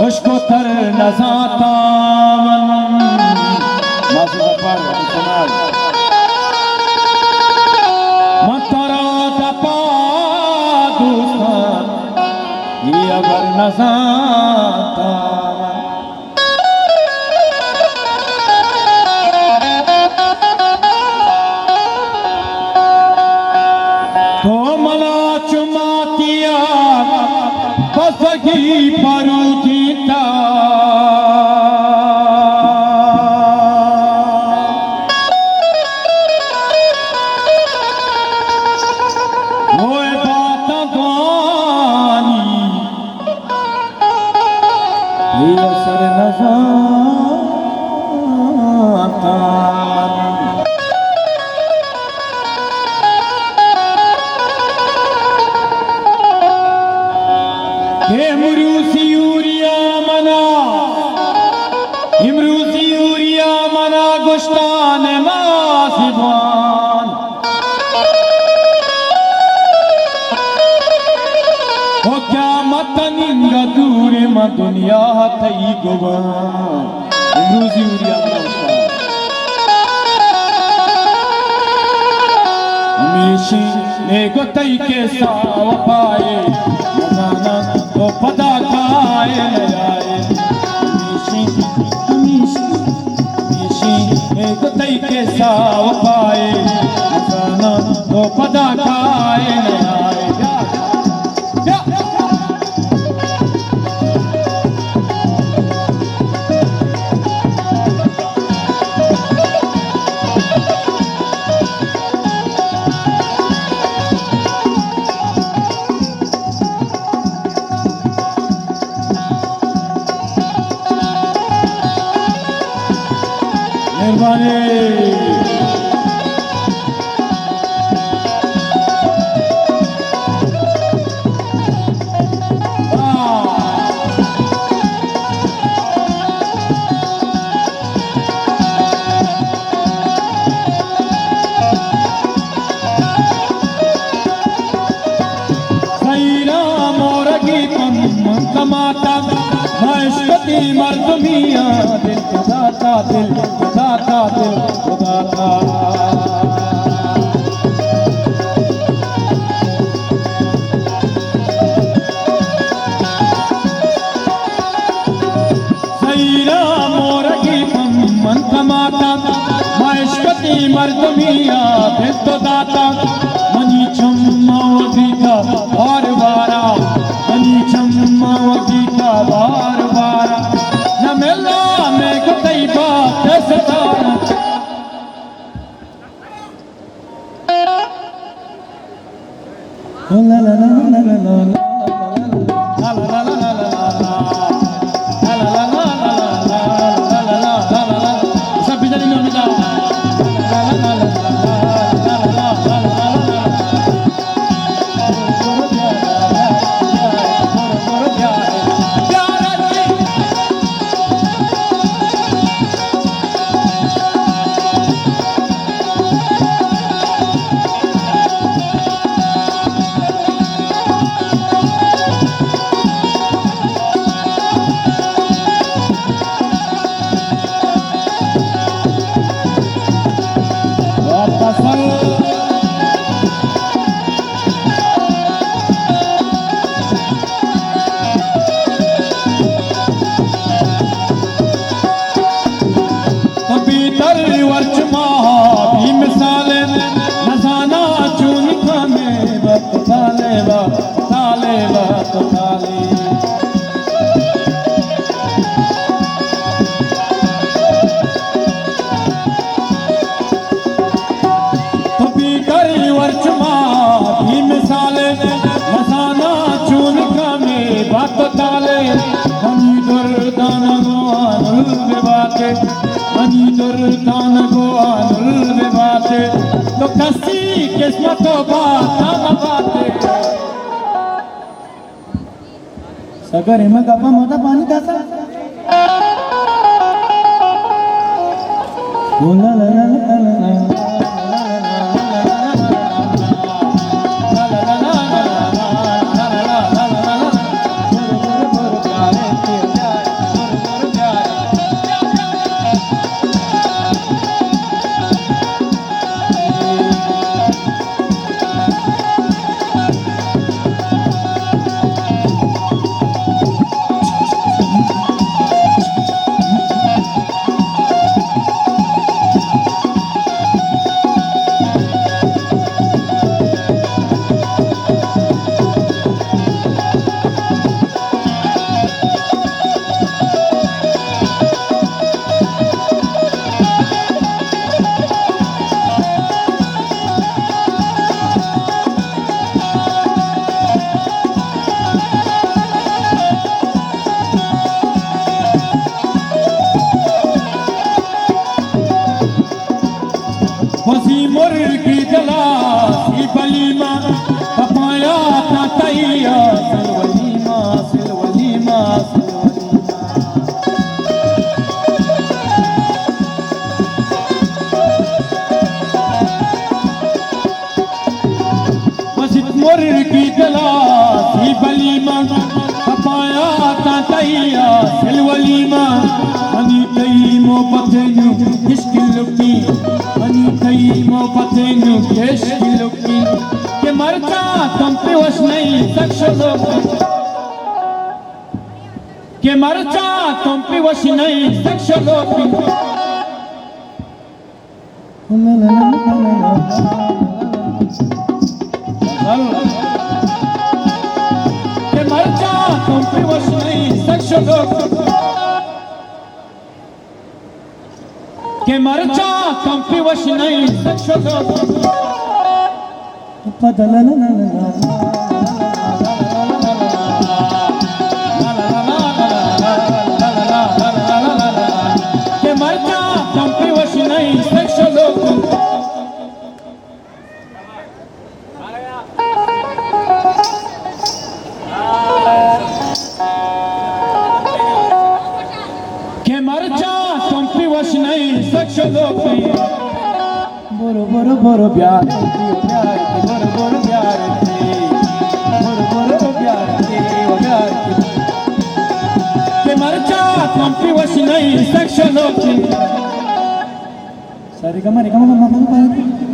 उसको तर नजाता मासी सफर इस्तेमाल मतरा दपा दोस्तान ये अगर नजाता तो मला चुमातिया बसगी परुजीता होए बात द्वानी ये असर नजाता इमरूसी यूरिया मना गुश्तान मासिबान हो क्या मतनिंगा दूर म दुनिया थई गुबान इमरूसी यूरिया मना गुश्तान हमेशी ने गोतई के साव पाए मजाना तो पता खाए लगाए एक तई के साव पाए मजाना तो पता खाए लगाए मशकती मर्दमिया दिल खुदाता दिल खुदाता दिल खुदाता सैरा मोरगी मन कमाता मशकती मर्दमिया दिल खुदाता मनी छम्मा वजीका और बारा मनी छम्मा वजीका बार बारा न मिला मैं को कई बात सताना ला ला ला ला ला ला तो कसी किस्मत बात सगर हिम गप्पा मोठा पाणी त्याचा तैया सिलवलीमा सिलवलीमा मस्जिद मुर्र की गला सी बलीमा पाया ता तैया सिलवलीमा अनि कई मोहब्बतें इश्क लुकी अनि कई मोहब्बतें इश्क लुकी के मरता तुम पे वश नहीं सकशो के मरता तुम पे वश नहीं सकशो के मरता तुम पे वश नहीं सकशो के मरचा तुम पे वश नहीं सकशो के मरचा तुम पे वश नहीं सकशो के मरचा तुम पे वश नहीं सकशो बोरो बोरो बोरो प्यार प्यार बोरो बोरो प्यार बोरो बोरो प्यार प्यार के मरचा तुम पे वश नहीं सकशो सारे कमारे कमा